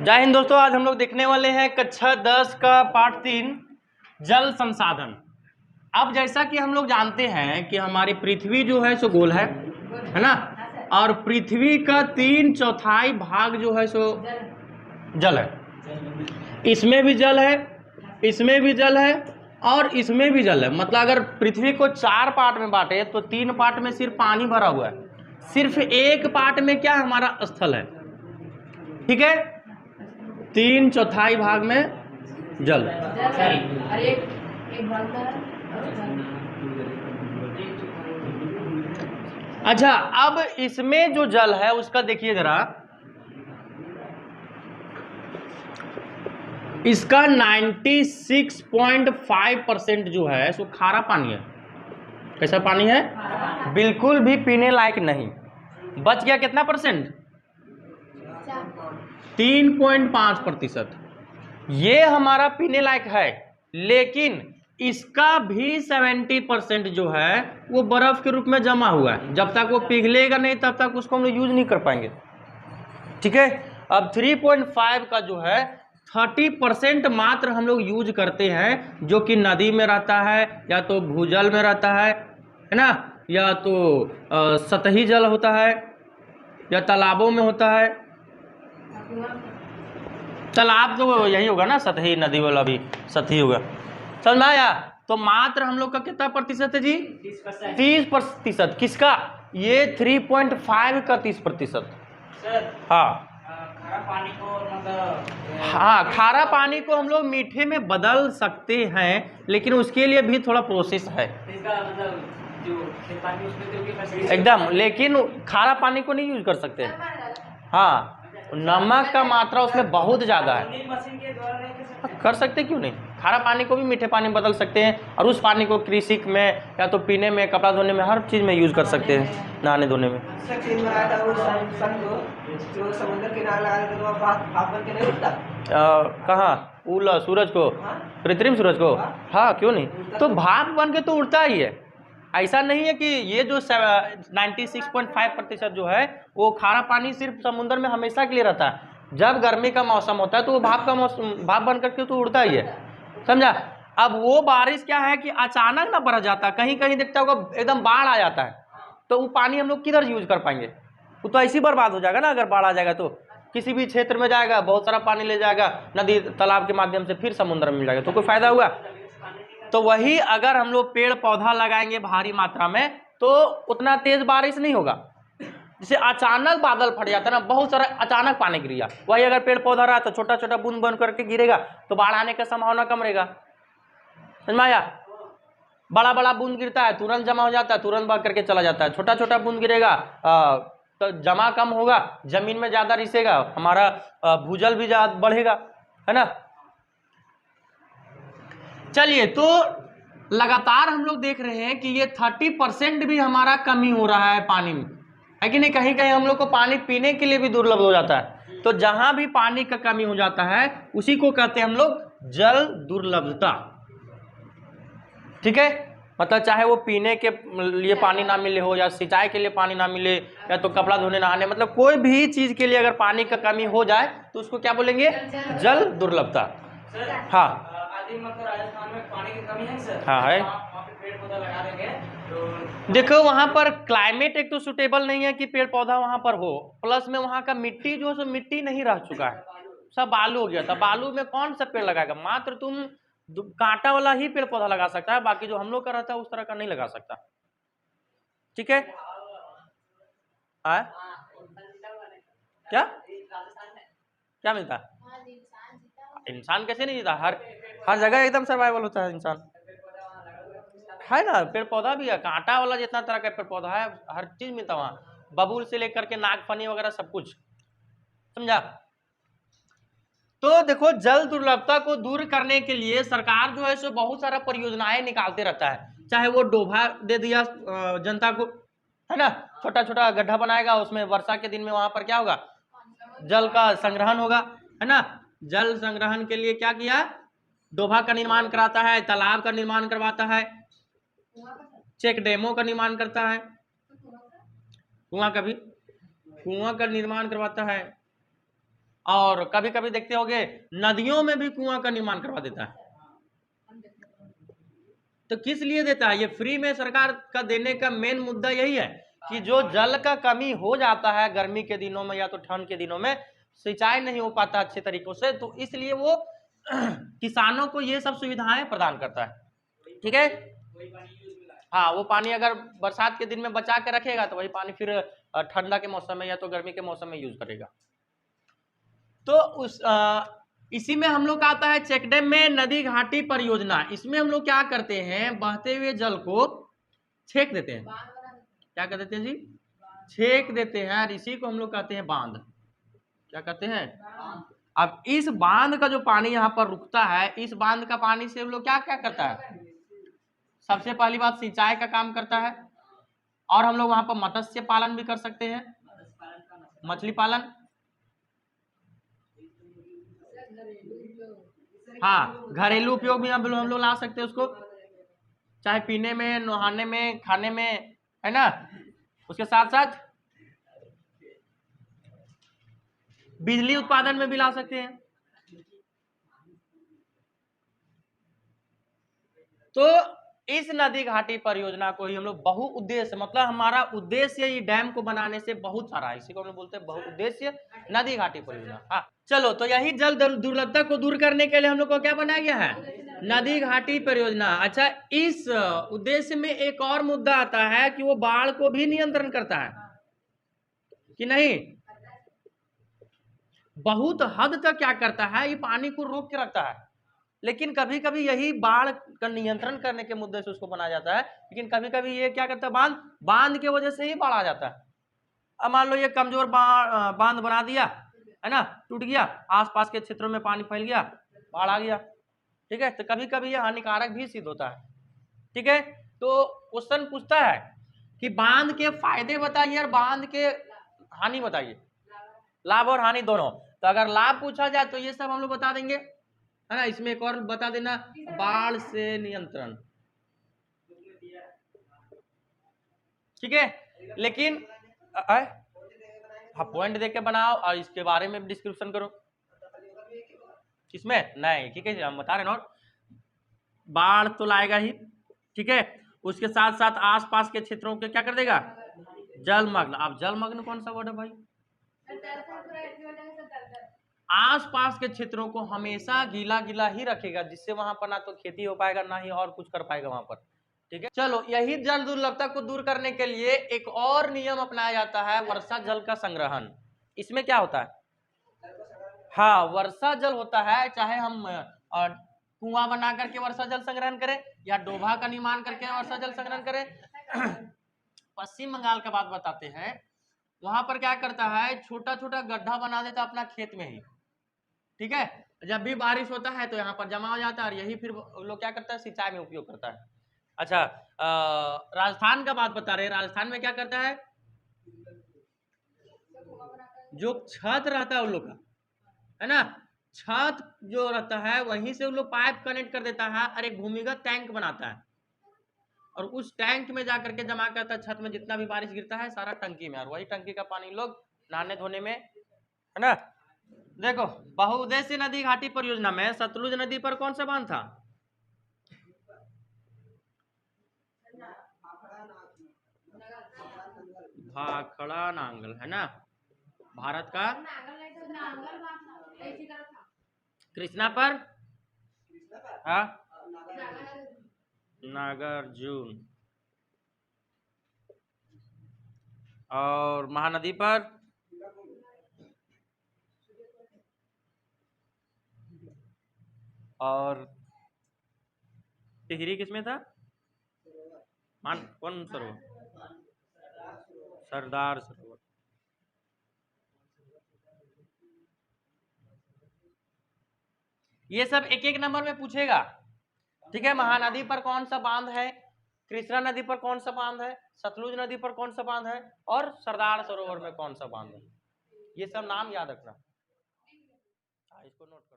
जय हिंद दोस्तों, आज हम लोग देखने वाले हैं कक्षा 10 का पाठ 3 जल संसाधन। अब जैसा कि हम लोग जानते हैं कि हमारी पृथ्वी जो है सो गोल है ना, और पृथ्वी का 3/4 भाग जो है सो जल है। इसमें भी जल है, इसमें भी जल है और इसमें भी जल है। मतलब अगर पृथ्वी को 4 पार्ट में बांटे तो 3 पार्ट में सिर्फ पानी भरा हुआ है, सिर्फ एक पार्ट में क्या हमारा स्थल है। ठीक है, 3/4 भाग में जल। अच्छा, अब इसमें जो जल है उसका देखिए जरा, इसका 96.5% जो है सो खारा पानी है। कैसा पानी है? बिल्कुल भी पीने लायक नहीं। बच गया कितना परसेंट? 3.5%। ये हमारा पीने लायक है, लेकिन इसका भी 70% जो है वो बर्फ के रूप में जमा हुआ है। जब तक वो पिघलेगा नहीं तब तक उसको हम लोग यूज नहीं कर पाएंगे। ठीक है, अब 3.5 का जो है 30% मात्र हम लोग यूज करते हैं, जो कि नदी में रहता है या तो भूजल में रहता है ना, या तो सतही जल होता है या तालाबों में होता है। तालाब तो यही होगा ना, सतही, नदी वाला भी सतही होगा। समझ में आया? तो मात्र हम लोग का कितना प्रतिशत है जी? 30%। किसका? ये 3.5 का 30%। हाँ खारा पानी को मतलब, हाँ, खारा पानी को हम लोग मीठे में बदल सकते हैं, लेकिन उसके लिए भी थोड़ा प्रोसेस है। इसका मतलब जो पानी उसमें तो एकदम, लेकिन खारा पानी को नहीं यूज कर सकते। हाँ, नमक का मात्रा उसमें बहुत ज़्यादा है। मशीन के द्वारा नहीं कर सकते, क्यों नहीं? खारा पानी को भी मीठे पानी में बदल सकते हैं, और उस पानी को कृषि में या तो पीने में, कपड़ा धोने में, हर चीज़ में यूज कर सकते हैं, नहाने धोने में। कहाँ? सूरज को, कृत्रिम सूरज को? हाँ, क्यों नहीं? तो भाप बन के तो उड़ता ही है। ऐसा नहीं है कि ये जो 96.5% जो है वो खारा पानी सिर्फ समुद्र में हमेशा के लिए रहता है। जब गर्मी का मौसम होता है तो वो भाप बन करके तो उड़ता ही है। समझा? अब वो बारिश क्या है कि अचानक ना बढ़ जाता है, कहीं कहीं देखता होगा एकदम बाढ़ आ जाता है, तो वो पानी हम लोग किधर यूज कर पाएंगे? वो तो ऐसी बर्बाद हो जाएगा ना। अगर बाढ़ आ जाएगा तो किसी भी क्षेत्र में जाएगा, बहुत सारा पानी ले जाएगा, नदी तालाब के माध्यम से फिर समुद्र में मिल जाएगा, तो कोई फायदा हुआ? तो वही अगर हम लोग पेड़ पौधा लगाएंगे भारी मात्रा में तो उतना तेज बारिश नहीं होगा। जैसे अचानक बादल फट जाता है ना, बहुत सारा अचानक पानी गिर गया, वही अगर पेड़ पौधा रहा तो छोटा छोटा बूंद बूंद करके गिरेगा, तो बाढ़ आने का संभावना कम रहेगा। समझ में आया? बड़ा बड़ा बूंद गिरता है, तुरंत जमा हो जाता है, तुरंत बह करके चला जाता है। छोटा छोटा बूंद गिरेगा तो जमा कम होगा, जमीन में ज्यादा रिसेगा, हमारा भूजल भी ज्यादा बढ़ेगा, है ना। चलिए, तो लगातार हम लोग देख रहे हैं कि ये 30% भी हमारा कमी हो रहा है पानी में, है कि नहीं? कहीं कहीं हम लोग को पानी पीने के लिए भी दुर्लभ हो जाता है। तो जहां भी पानी का कमी हो जाता है उसी को कहते हैं हम लोग जल दुर्लभता। ठीक है, मतलब चाहे वो पीने के लिए पानी ना मिले हो, या सिंचाई के लिए पानी ना मिले, या तो कपड़ा धोने नहाने, मतलब कोई भी चीज के लिए अगर पानी का कमी हो जाए तो उसको क्या बोलेंगे? जल दुर्लभता। हाँ, मतलब राजस्थान में पानी की कमी है सर। हाँ है। वहाँ पे पेड़ पौधा लगा देंगे तो देखो, वहां पर क्लाइमेट एक तो सुटेबल नहीं है कि पेड़ पौधा वहां पर हो, प्लस में वहां का मिट्टी जो है सो मिट्टी नहीं रह चुका है, सब बालू हो गया था। बालू में कौन सा पेड़ लगाएगा? मात्र तुम कांटा वाला ही पेड़ पौधा लगा सकता है, बाकी जो हम लोग का रहता है उस तरह का नहीं लगा सकता। ठीक है? क्या क्या मिलता है? इंसान कैसे नहीं जीता? हर जगह एकदम सर्वाइवल होता है इंसान, है ना। पेड़ पौधा भी है, कांटा वाला जितना तरह का पेड़ पौधा है हर चीज मिलता है वहां, बबूल से लेकर के नागफनी वगैरह सब कुछ। समझा? तो देखो, जल दुर्लभता को दूर करने के लिए सरकार जो है सो बहुत सारा परियोजनाएं निकालते रहता है। चाहे वो डोभा दे दिया जनता को, है ना, छोटा छोटा गड्ढा बनाएगा, उसमें वर्षा के दिन में वहां पर क्या होगा? जल का संग्रहण होगा, है ना। जल संग्रहण के लिए क्या किया? डोभा का निर्माण कराता है, तालाब का निर्माण करवाता है, चेक डैमों का निर्माण करता है, कुआं का निर्माण करवाता है। और कभी कभी देखते होंगे नदियों में भी कुआं का निर्माण करवा देता है। तो किस लिए देता है? ये फ्री में सरकार का देने का मेन मुद्दा यही है कि जो जल का कमी हो जाता है गर्मी के दिनों में या तो ठंड के दिनों में, सिंचाई नहीं हो पाता अच्छे तरीकों से, तो इसलिए वो किसानों को ये सब सुविधाएं प्रदान करता है। ठीक है, हाँ, वो पानी अगर बरसात के दिन में बचा के रखेगा तो वही पानी फिर ठंडा के मौसम में या तो गर्मी के मौसम में यूज करेगा। तो इसी में हम लोग का आता है चेक डैम में नदी घाटी परियोजना। इसमें हम लोग क्या करते हैं, बहते हुए जल को छेक देते हैं। क्या कर देते हैं जी? छेक देते हैं, और इसी को हम लोग कहते हैं बांध। क्या कहते हैं? अब इस बांध का जो पानी यहाँ पर रुकता है, इस बांध का पानी से हम लोग क्या क्या करता है? सबसे पहली बात सिंचाई का काम करता है, और हम लोग वहां पर मत्स्य पालन भी कर सकते हैं, मछली पालन। हाँ, घरेलू उपयोग भी हम लोग ला सकते हैं उसको, चाहे पीने में, नहाने में, खाने में, है ना। उसके साथ साथ बिजली उत्पादन में भी ला सकते हैं। तो इस नदी घाटी परियोजना को ही हम लोग बहुउद्देश्य, मतलब हमारा उद्देश्य ये डैम को बनाने से बहुत सारा है, इसी को हम लोग बोलते हैं बहुउद्देश्य नदी घाटी परियोजना। हाँ, चलो, तो यही जल दुर्लभता को दूर करने के लिए हम लोग को क्या बनाया गया है? नदी घाटी परियोजना। अच्छा, इस उद्देश्य में एक और मुद्दा आता है कि वो बाढ़ को भी नियंत्रण करता है कि नहीं? बहुत हद तक क्या करता है, ये पानी को रोक के रखता है। लेकिन कभी कभी यही बाढ़ का नियंत्रण करने के मुद्दे से उसको बनाया जाता है, लेकिन कभी कभी ये क्या करता है, बांध के वजह से ही बाढ़ आ जाता है। अब मान लो ये कमजोर बांध बना दिया, है ना, टूट गया, आसपास के क्षेत्रों में पानी फैल गया, बाढ़ आ गया। ठीक है, तो कभी कभी ये हानिकारक भी सिद्ध होता है। ठीक है, तो क्वेश्चन पूछता है कि बांध के फायदे बताइए और बांध के हानि बताइए, लाभ और हानि दोनों। तो अगर लाभ पूछा जाए तो ये सब हम लोग बता देंगे, है ना। इसमें एक और बता देना, बाढ़ से नियंत्रण। ठीक है, लेकिन हाँ, पॉइंट देके बनाओ और इसके बारे में डिस्क्रिप्शन करो। किसमें? नहीं, ठीक है, हम बता रहे ना, बाढ़ तो लाएगा ही। ठीक है, उसके साथ साथ आसपास के क्षेत्रों के क्या कर देगा? जलमग्न। अब जलमग्न कौन सा वर्ड है भाई? आसपास के क्षेत्रों को हमेशा गीला गीला ही रखेगा, जिससे वहां पर ना तो खेती हो पाएगा ना ही और कुछ कर पाएगा वहां पर। ठीक है, चलो, यही जल दुर्लभता को दूर करने के लिए एक और नियम अपनाया जाता है, वर्षा जल का संग्रहण। इसमें क्या होता है? हाँ, वर्षा जल होता है, चाहे हम कुआं बना करके वर्षा जल संग्रहण करें या डोभा का निर्माण करके वर्षा जल संग्रहण करें। पश्चिम बंगाल का बात बताते हैं, वहां पर क्या करता है, छोटा छोटा गड्ढा बना देता अपना खेत में ही। ठीक है, जब भी बारिश होता है तो यहाँ पर जमा हो जाता है, और यही फिर लोग क्या करता है, सिंचाई में उपयोग करता है। अच्छा, राजस्थान का बात बता रहे हैं, राजस्थान में क्या करता है, जो छत रहता है उन लोग का, है ना, छत जो रहता है वहीं से उन लोग पाइप कनेक्ट कर देता है और एक भूमिगत टैंक बनाता है, और उस टैंक में जाकर के जमा करता है। छत में जितना भी बारिश गिरता है सारा टंकी में, और वही टंकी का पानी लोग नहाने धोने में, है ना। देखो, बहुउद्देश्य नदी घाटी परियोजना में सतलुज नदी पर कौन सा बांध था? भाखड़ा नांगल, है ना, भारत का। कृष्णा पर, हाँ, नागार्जुन। और महानदी पर और टिहरी किसमें था? कौन सरोवर? सरदार सरोवर। ये सब एक एक नंबर में पूछेगा। ठीक है, महानदी पर कौन सा बांध है, कृष्णा नदी पर कौन सा बांध है, सतलुज नदी पर कौन सा बांध है, और सरदार सरोवर में कौन सा बांध है, ये सब नाम याद रखना। इसको नोट कर।